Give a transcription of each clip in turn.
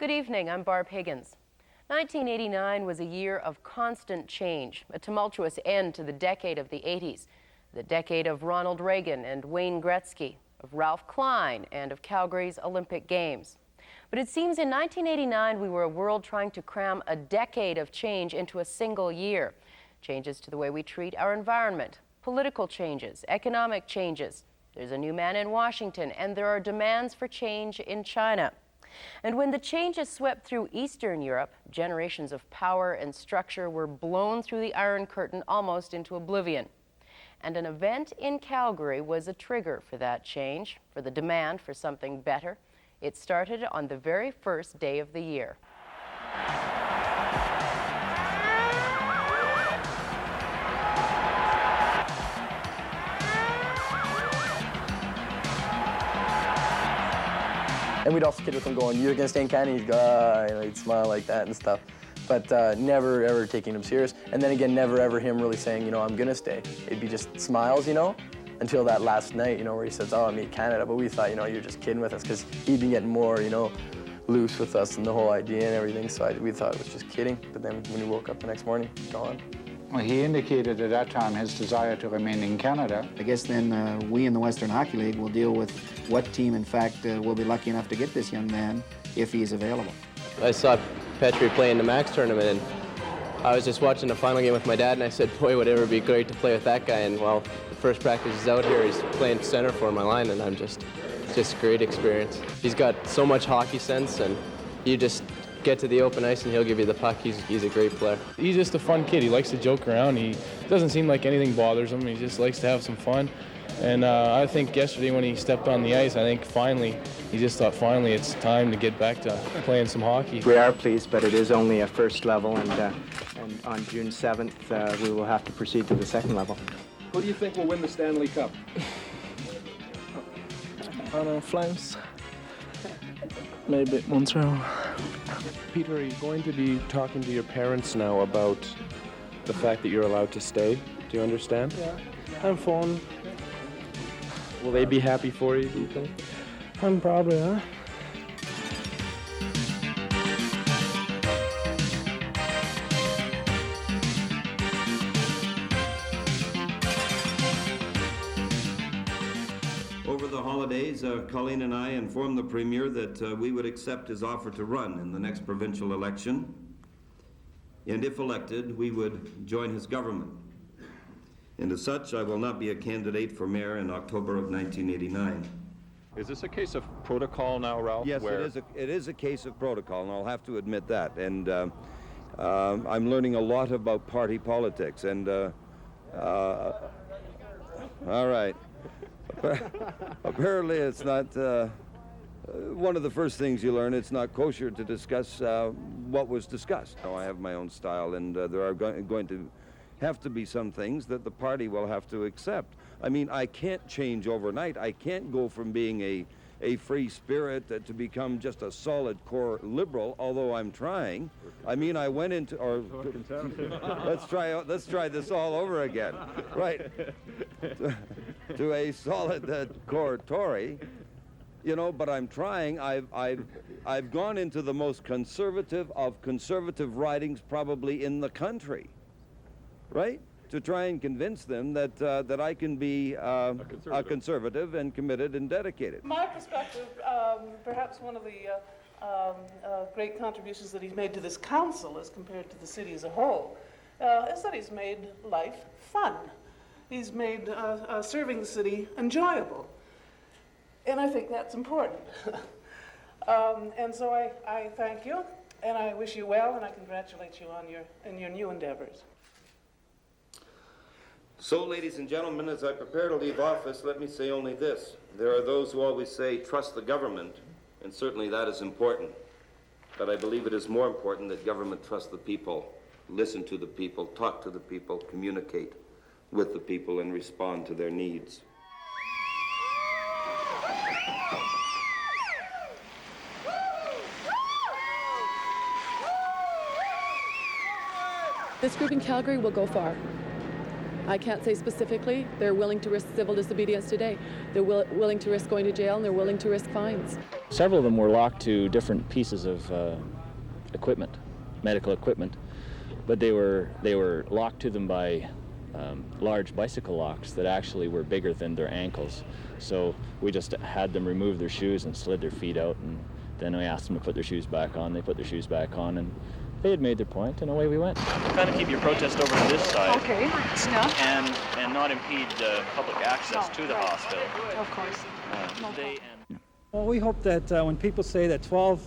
Good evening, I'm Barb Higgins. 1989 was a year of constant change, a tumultuous end to the decade of the 80s, the decade of Ronald Reagan and Wayne Gretzky, of Ralph Klein and of Calgary's Olympic Games. But it seems in 1989 we were a world trying to cram a decade of change into a single year. Changes to the way we treat our environment, political changes, economic changes. There's a new man in Washington, and there are demands for change in China. And when the changes swept through Eastern Europe, generations of power and structure were blown through the Iron Curtain almost into oblivion. And an event in Calgary was a trigger for that change, for the demand for something better. It started on the very first day of the year. And we'd also kid with him going, "You're gonna stay in Canada?" He'd go, he'd smile like that and stuff. But never ever taking him serious. And then again, never ever him really saying, I'm gonna stay. It'd be just smiles, until that last night, where he says, "Oh, I'm in Canada." But we thought, you're just kidding with us, because he'd been getting more, loose with us and the whole idea and everything. So we thought it was just kidding. But then when he woke up the next morning, gone. Well, he indicated at that time his desire to remain in Canada. I guess then we in the Western Hockey League will deal with what team, in fact, will be lucky enough to get this young man if he is available. I saw Petr play in the Max tournament, and I was just watching the final game with my dad, and I said, "Boy, would it ever be great to play with that guy." And well, the first practice is out here. He's playing center for my line, and it's just a great experience. He's got so much hockey sense, and you just get to the open ice and he'll give you the puck. He's a great player. He's just a fun kid. He likes to joke around. He doesn't seem like anything bothers him. He just likes to have some fun. And I think yesterday when he stepped on the ice, he just thought finally it's time to get back to playing some hockey. We are pleased, but it is only a first level, and on June 7th we will have to proceed to the second level. Who do you think will win the Stanley Cup? I don't know, Flames. Maybe Montreal. Peter, are you going to be talking to your parents now about the fact that you're allowed to stay? Do you understand? Yeah, I'm fine. Will they be happy for you, do you think? I'm probably, huh? Over the holidays, Colleen and I informed the Premier that we would accept his offer to run in the next provincial election, and if elected, we would join his government. And as such, I will not be a candidate for mayor in October of 1989. Is this a case of protocol now, Ralph? Yes, it is a case of protocol, and I'll have to admit that. And I'm learning a lot about party politics, and all right. Apparently it's not, one of the first things you learn, it's not kosher to discuss what was discussed. I have my own style, and there are going to have to be some things that the party will have to accept. I mean, I can't change overnight. I can't go from being a free spirit to become just a solid core liberal, although I'm trying. I mean, I went into, let's try this all over again. Right. To a solid core Tory, but I'm trying. I've gone into the most conservative of conservative writings probably in the country, right? To try and convince them that I can be a conservative and committed and dedicated. My perspective, perhaps one of the great contributions that he's made to this council as compared to the city as a whole is that he's made life fun. He's made serving the city enjoyable. And I think that's important. And so I thank you, and I wish you well, and I congratulate you on your new endeavors. So, ladies and gentlemen, as I prepare to leave office, let me say only this. There are those who always say, trust the government, and certainly that is important. But I believe it is more important that government trust the people, listen to the people, talk to the people, communicate with the people, and respond to their needs. This group in Calgary will go far. I can't say specifically. They're willing to risk civil disobedience today. They're willing to risk going to jail, and they're willing to risk fines. Several of them were locked to different pieces of equipment, medical equipment, but they were locked to them by large bicycle locks that actually were bigger than their ankles. So we just had them remove their shoes and slid their feet out, and then we asked them to put their shoes back on. They put their shoes back on, and they had made their point, and away we went. Kind of keep your protest over to this side. Okay. Yeah. And not impede public access to the hospital. Of course. Well, we hope that when people say that 12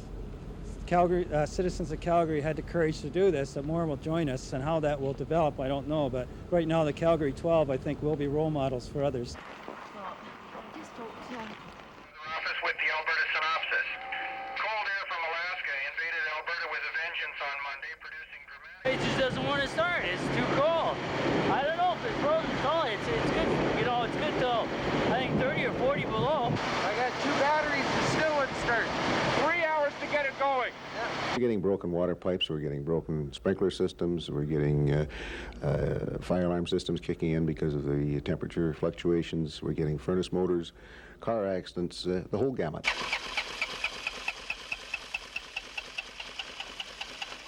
Calgary citizens of Calgary had the courage to do this, that more will join us, and how that will develop, I don't know. But right now, the Calgary 12, I think, will be role models for others. Office with the Alberta synopsis. Cold air from Alaska invaded Alberta with a vengeance on Monday, producing dramatic... It just doesn't want to start. It's too cold. I don't know if it's frozen cold. It's good. You know, it's good till I think 30 or 40 below. I got 2 batteries and still wouldn't start. 3 hours to get it going. We're getting broken water pipes, we're getting broken sprinkler systems, we're getting fire alarm systems kicking in because of the temperature fluctuations, we're getting furnace motors, car accidents, the whole gamut.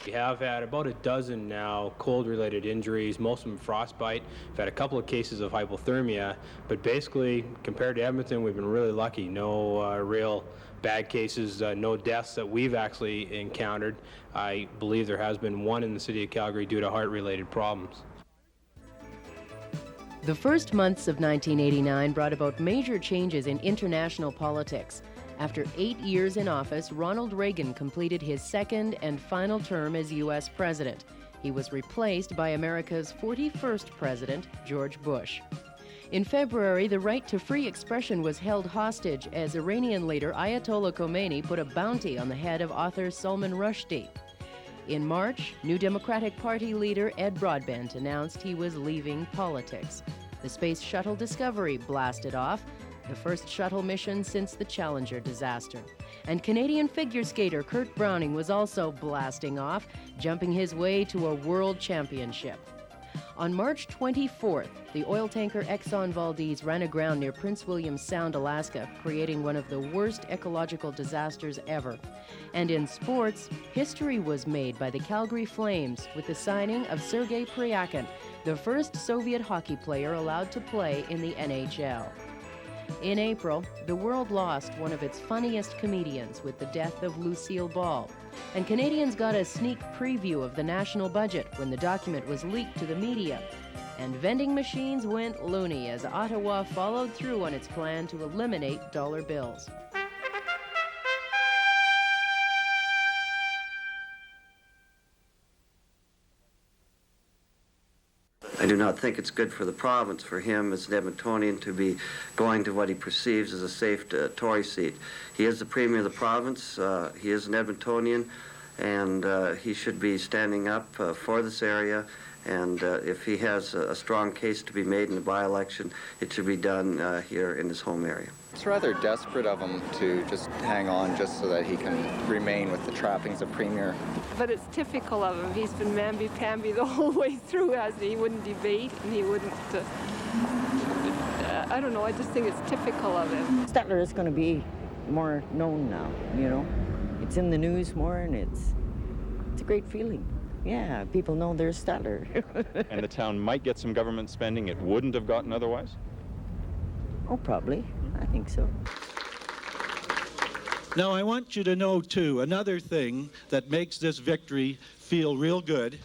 We have had about a dozen now cold-related injuries, most of them frostbite. We've had a couple of cases of hypothermia, but basically, compared to Edmonton, we've been really lucky. No real bad cases, no deaths that we've actually encountered. I believe there has been one in the city of Calgary due to heart-related problems. The first months of 1989 brought about major changes in international politics. After 8 years in office, Ronald Reagan completed his second and final term as U.S. president. He was replaced by America's 41st president, George Bush. In February, the right to free expression was held hostage as Iranian leader Ayatollah Khomeini put a bounty on the head of author Salman Rushdie. In March, New Democratic Party leader Ed Broadbent announced he was leaving politics. The Space Shuttle Discovery blasted off, the first shuttle mission since the Challenger disaster. And Canadian figure skater Kurt Browning was also blasting off, jumping his way to a world championship. On March 24th, the oil tanker Exxon Valdez ran aground near Prince William Sound, Alaska, creating one of the worst ecological disasters ever. And in sports, history was made by the Calgary Flames with the signing of Sergei Pryakin, the first Soviet hockey player allowed to play in the NHL. In April, the world lost one of its funniest comedians with the death of Lucille Ball. And Canadians got a sneak preview of the national budget when the document was leaked to the media. And vending machines went loony as Ottawa followed through on its plan to eliminate dollar bills. I do not think it's good for the province, for him as an Edmontonian, to be going to what he perceives as a safe Tory seat. He is the premier of the province, he is an Edmontonian, and he should be standing up for this area, and if he has a strong case to be made in the by-election, it should be done here in his home area. It's rather desperate of him to just hang on just so that he can remain with the trappings of premier. But it's typical of him. He's been mamby-pamby the whole way through, hasn't he? He wouldn't debate, and he wouldn't, I don't know, I just think it's typical of him. Stettler is going to be more known now, you know. It's in the news more, and it's a great feeling. Yeah, people know there's Stettler. And the town might get some government spending it wouldn't have gotten otherwise? Oh, probably. I think so. Now, I want you to know, too, another thing that makes this victory feel real good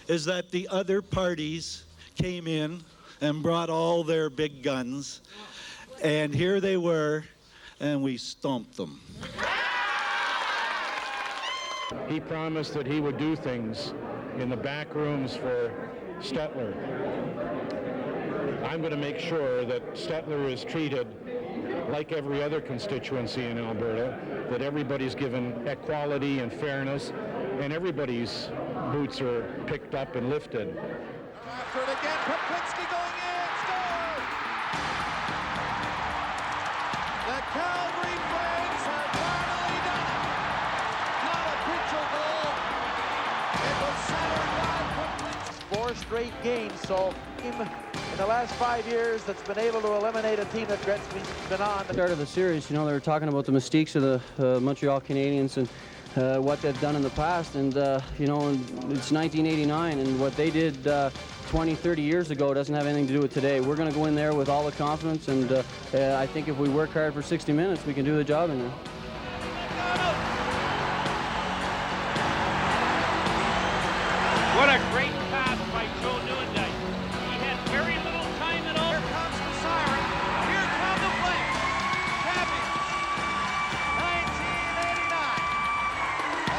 is that the other parties came in and brought all their big guns, and here they were, and we stomped them. He promised that he would do things in the back rooms for Stettler. I'm going to make sure that Stettler is treated like every other constituency in Alberta, that everybody's given equality and fairness, and everybody's boots are picked up and lifted. After it again, Koplinski going in, score! The Calgary Flames have finally done it! Not a crucial goal. It was centered by Koplinski. 4 straight games, so in the last 5 years that's been able to eliminate a team that Gretzky's been on. At the start of the series, you know, they were talking about the mistakes of the Montreal Canadiens and what they've done in the past, and you know, it's 1989, and what they did 20, 30 years ago doesn't have anything to do with today. We're going to go in there with all the confidence, and I think if we work hard for 60 minutes, we can do the job in there. What a great pass by Joe Nieuwendyk. He had very little time at all. Here comes the siren. Here come the Flames. Champions. 1989.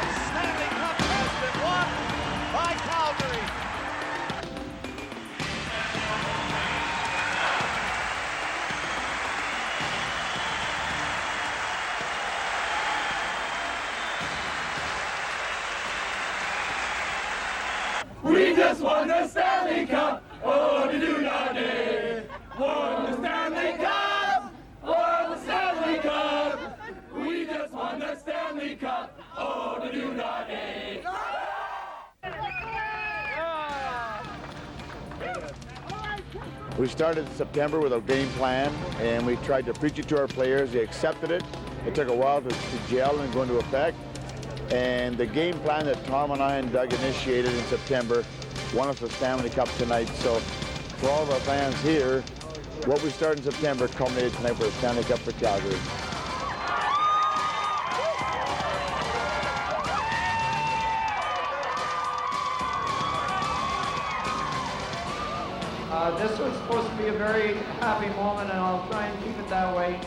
The Stanley Cup has been won by Calgary. We just won the Stanley Cup, oh, do-do-da-day. Won the Stanley Cup, won the Stanley Cup. We just won the Stanley Cup, oh, do-do-da-day. We started in September with a game plan, and we tried to preach it to our players. They accepted it. It took a while to gel and go into effect. And the game plan that Tom and I and Doug initiated in September won us the Stanley Cup tonight. So for all of our fans here, what we started in September culminated tonight with the Stanley Cup for Calgary. This was supposed to be a very happy moment, and I'll try and keep it that way.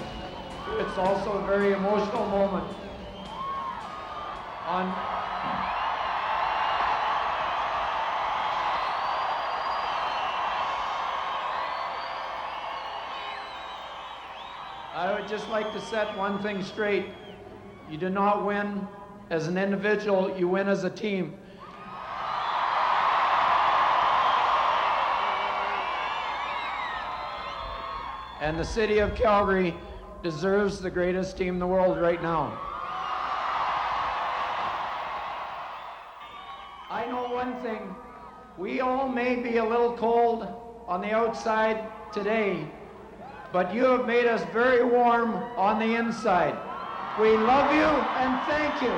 It's also a very emotional moment. I would just like to set one thing straight. You do not win as an individual, you win as a team. And the city of Calgary deserves the greatest team in the world right now. I know one thing, we all may be a little cold on the outside today, but you have made us very warm on the inside. We love you and thank you.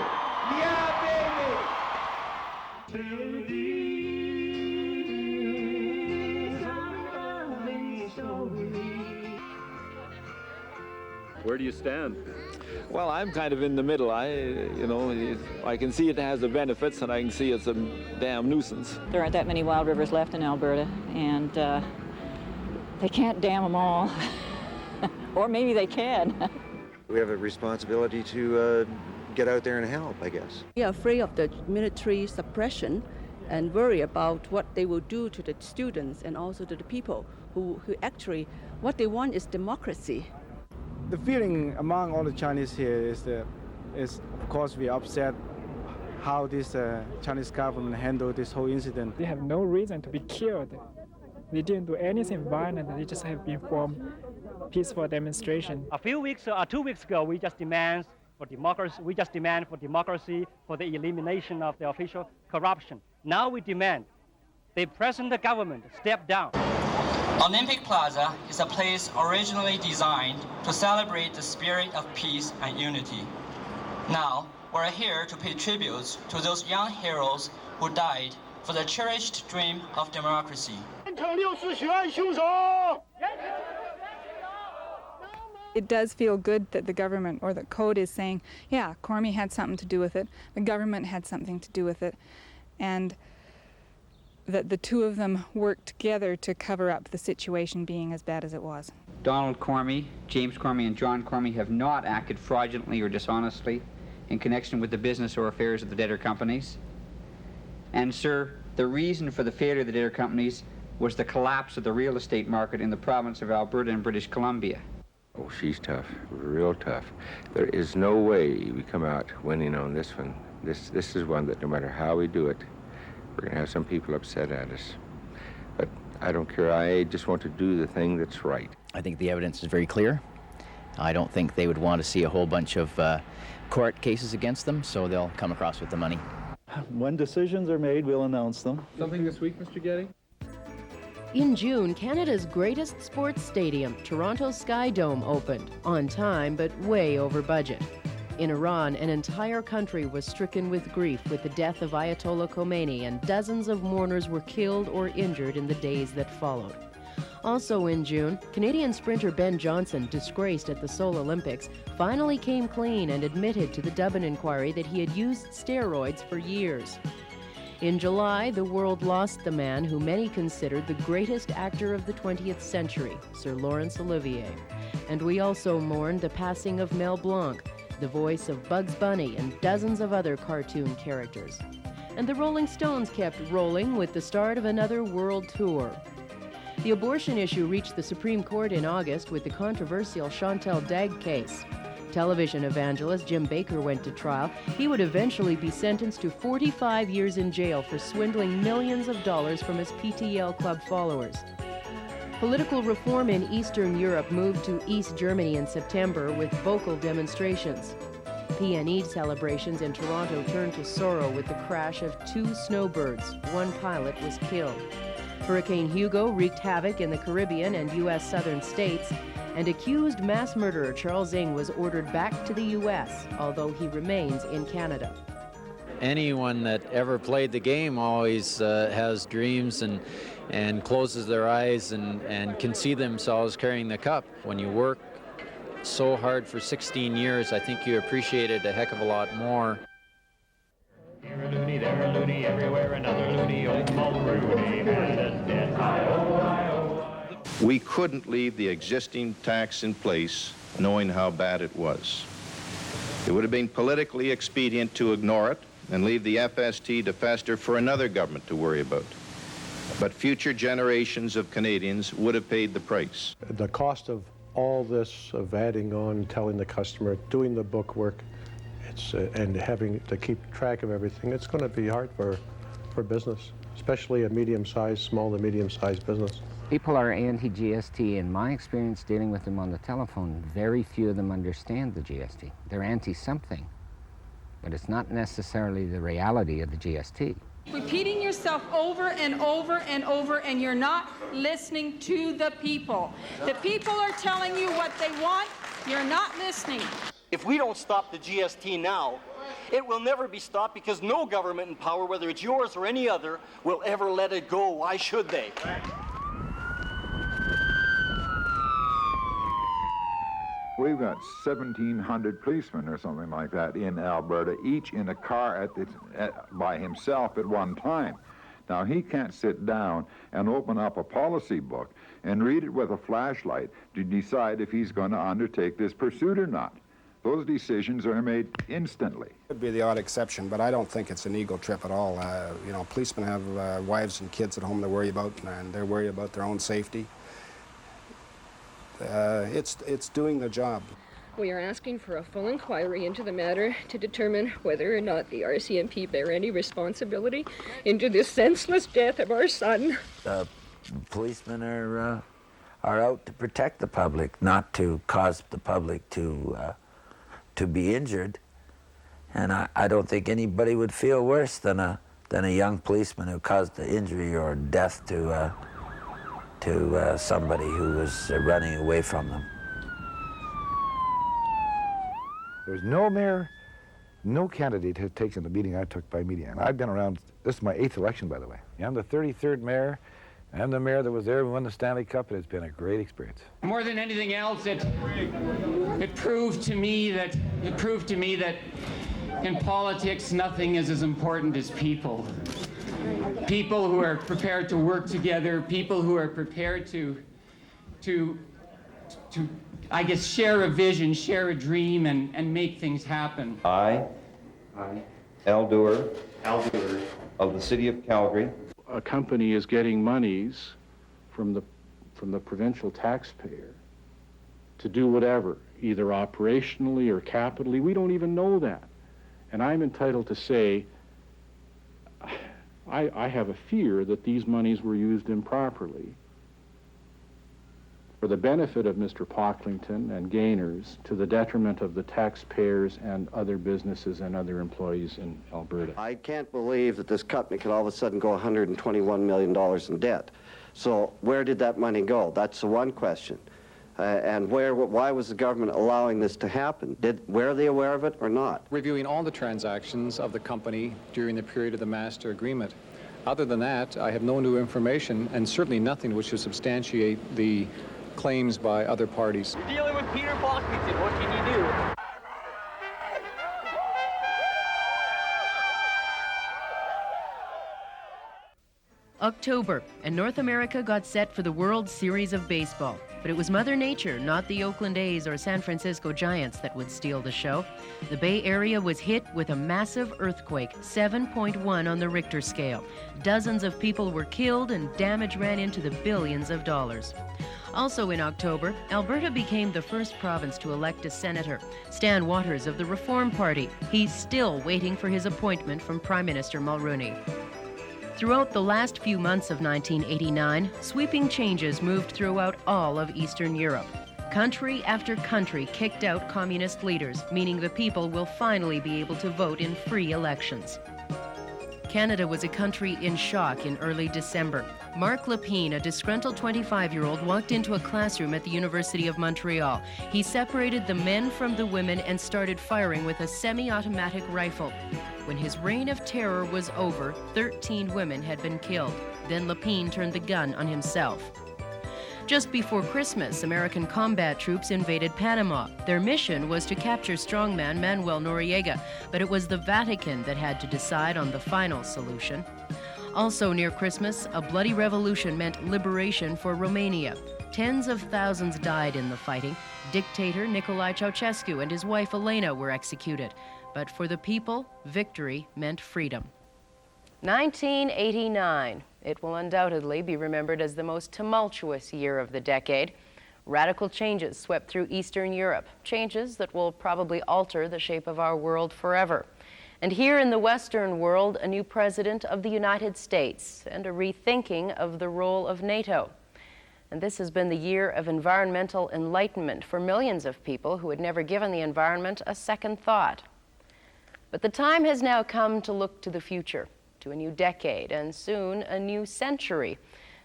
Yeah, baby! Where do you stand? Well, I'm kind of in the middle. I can see it has the benefits, and I can see it's a damn nuisance. There aren't that many wild rivers left in Alberta, and they can't dam them all. Or maybe they can. We have a responsibility to get out there and help, I guess. We are afraid of the military suppression and worry about what they will do to the students and also to the people who actually, what they want is democracy. The feeling among all the Chinese here is of course, we are upset how this Chinese government handled this whole incident. They have no reason to be killed. They didn't do anything violent. They just have been formed peaceful demonstration. A few weeks, 2 weeks ago, we just demand for democracy. We just demand for democracy, for the elimination of the official corruption. Now we demand the present government step down. Olympic Plaza is a place originally designed to celebrate the spirit of peace and unity. Now, we're here to pay tributes to those young heroes who died for the cherished dream of democracy. It does feel good that the government or the code is saying, yeah, Cormy had something to do with it, the government had something to do with it, and that the two of them worked together to cover up the situation being as bad as it was. Donald Cormy, James Cormy, and John Cormy have not acted fraudulently or dishonestly in connection with the business or affairs of the debtor companies. And, sir, the reason for the failure of the debtor companies was the collapse of the real estate market in the province of Alberta and British Columbia. Oh, she's tough, real tough. There is no way we come out winning on this one. This is one that no matter how we do it, we're going to have some people upset at us. But I don't care. I just want to do the thing that's right. I think the evidence is very clear. I don't think they would want to see a whole bunch of court cases against them, so they'll come across with the money. When decisions are made, we'll announce them. Something this week, Mr. Getty? In June, Canada's greatest sports stadium, Toronto's Sky Dome, opened, on time but way over budget. In Iran, an entire country was stricken with grief with the death of Ayatollah Khomeini, and dozens of mourners were killed or injured in the days that followed. Also in June, Canadian sprinter Ben Johnson, disgraced at the Seoul Olympics, finally came clean and admitted to the Dublin inquiry that he had used steroids for years. In July, the world lost the man who many considered the greatest actor of the 20th century, Sir Laurence Olivier. And we also mourned the passing of Mel Blanc, the voice of Bugs Bunny and dozens of other cartoon characters. And the Rolling Stones kept rolling with the start of another world tour. The abortion issue reached the Supreme Court in August with the controversial Chantal Dagg case. Television evangelist Jim Baker went to trial. He would eventually be sentenced to 45 years in jail for swindling millions of dollars from his PTL club followers. Political reform in Eastern Europe moved to East Germany in September with vocal demonstrations. PNE celebrations in Toronto turned to sorrow with the crash of 2 snowbirds. 1 pilot was killed. Hurricane Hugo wreaked havoc in the Caribbean and U.S. southern states, and accused mass murderer Charles Ng was ordered back to the U.S., although he remains in Canada. Anyone that ever played the game always has dreams and closes their eyes and can see themselves carrying the cup. When you work so hard for 16 years, I think you appreciate it a heck of a lot more. Here a loony, there a loony, everywhere another loony, old Mulrooney had a death. We couldn't leave the existing tax in place knowing how bad it was. It would have been politically expedient to ignore it and leave the FST to fester for another government to worry about. But future generations of Canadians would have paid the price. The cost of all this, of adding on, telling the customer, doing the book work, and having to keep track of everything, it's going to be hard for business, especially a medium-sized, small to medium-sized business. People are anti-GST. In my experience dealing with them on the telephone, very few of them understand the GST. They're anti-something, but it's not necessarily the reality of the GST. Repeating yourself over and over and over, and you're not listening to the people. The people are telling you what they want. You're not listening. If we don't stop the GST now, it will never be stopped because no government in power, whether it's yours or any other, will ever let it go. Why should they? We've got 1,700 policemen or something like that in Alberta, each in a car by himself at one time. Now, he can't sit down and open up a policy book and read it with a flashlight to decide if he's going to undertake this pursuit or not. Those decisions are made instantly. Could be the odd exception, but I don't think it's an ego trip at all. You know, policemen have wives and kids at home to worry about, and they're worried about their own safety. It's doing the job. We are asking for a full inquiry into the matter to determine whether or not the RCMP bear any responsibility into this senseless death of our son. Policemen are out to protect the public, not to cause the public to be injured. And I don't think anybody would feel worse than a young policeman who caused the injury or death to somebody who was running away from them. There's no mayor, no candidate has taken the meeting I took by media. And I've been around, this is my 8th election, by the way. I'm the 33rd mayor. I'm the mayor that was there when won the Stanley Cup, and it's been a great experience. More than anything else, it proved to me that in politics, nothing is as important as people. People who are prepared to work together, people who are prepared to I guess, share a vision, share a dream, and make things happen. I, Al Duerr, of the city of Calgary. A company is getting monies from the provincial taxpayer to do whatever, either operationally or capitally. We don't even know that. And I'm entitled to say, I have a fear that these monies were used improperly for the benefit of Mr. Pocklington and gainers, to the detriment of the taxpayers and other businesses and other employees in Alberta. I can't believe that this company could all of a sudden go $121 million in debt. So where did that money go? That's the one question. And why was the government allowing this to happen? Were they aware of it or not? Reviewing all the transactions of the company during the period of the master agreement. Other than that, I have no new information, and certainly nothing which would substantiate the claims by other parties. You're dealing with Peter Pocklington. What can you do? October, and North America got set for the World Series of Baseball. But it was Mother Nature, not the Oakland A's or San Francisco Giants, that would steal the show. The Bay Area was hit with a massive earthquake, 7.1 on the Richter scale. Dozens of people were killed and damage ran into the billions of dollars. Also in October, Alberta became the first province to elect a senator, Stan Waters of the Reform Party. He's still waiting for his appointment from Prime Minister Mulroney. Throughout the last few months of 1989, sweeping changes moved throughout all of Eastern Europe. Country after country kicked out communist leaders, meaning the people will finally be able to vote in free elections. Canada was a country in shock in early December. Marc Lepine, a disgruntled 25-year-old, walked into a classroom at the University of Montreal. He separated the men from the women and started firing with a semi-automatic rifle. When his reign of terror was over, 13 women had been killed. Then Lepine turned the gun on himself. Just before Christmas, American combat troops invaded Panama. Their mission was to capture strongman Manuel Noriega, but it was the Vatican that had to decide on the final solution. Also near Christmas, a bloody revolution meant liberation for Romania. Tens of thousands died in the fighting. Dictator Nicolae Ceausescu and his wife Elena were executed. But for the people, victory meant freedom. 1989. It will undoubtedly be remembered as the most tumultuous year of the decade. Radical changes swept through Eastern Europe, changes that will probably alter the shape of our world forever. And here in the Western world, a new president of the United States and a rethinking of the role of NATO. And this has been the year of environmental enlightenment for millions of people who had never given the environment a second thought. But the time has now come to look to the future, to a new decade, and soon a new century.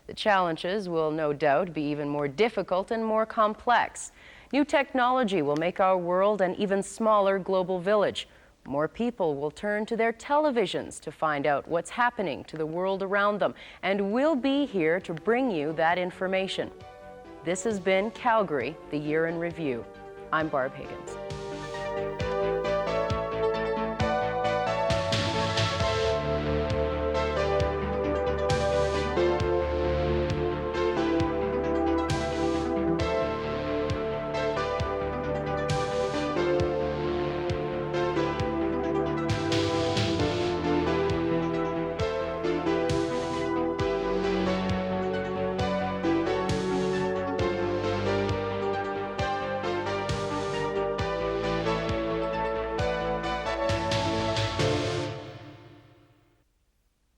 The challenges will no doubt be even more difficult and more complex. New technology will make our world an even smaller global village. More people will turn to their televisions to find out what's happening to the world around them, and we'll be here to bring you that information. This has been Calgary, the Year in Review. I'm Barb Higgins.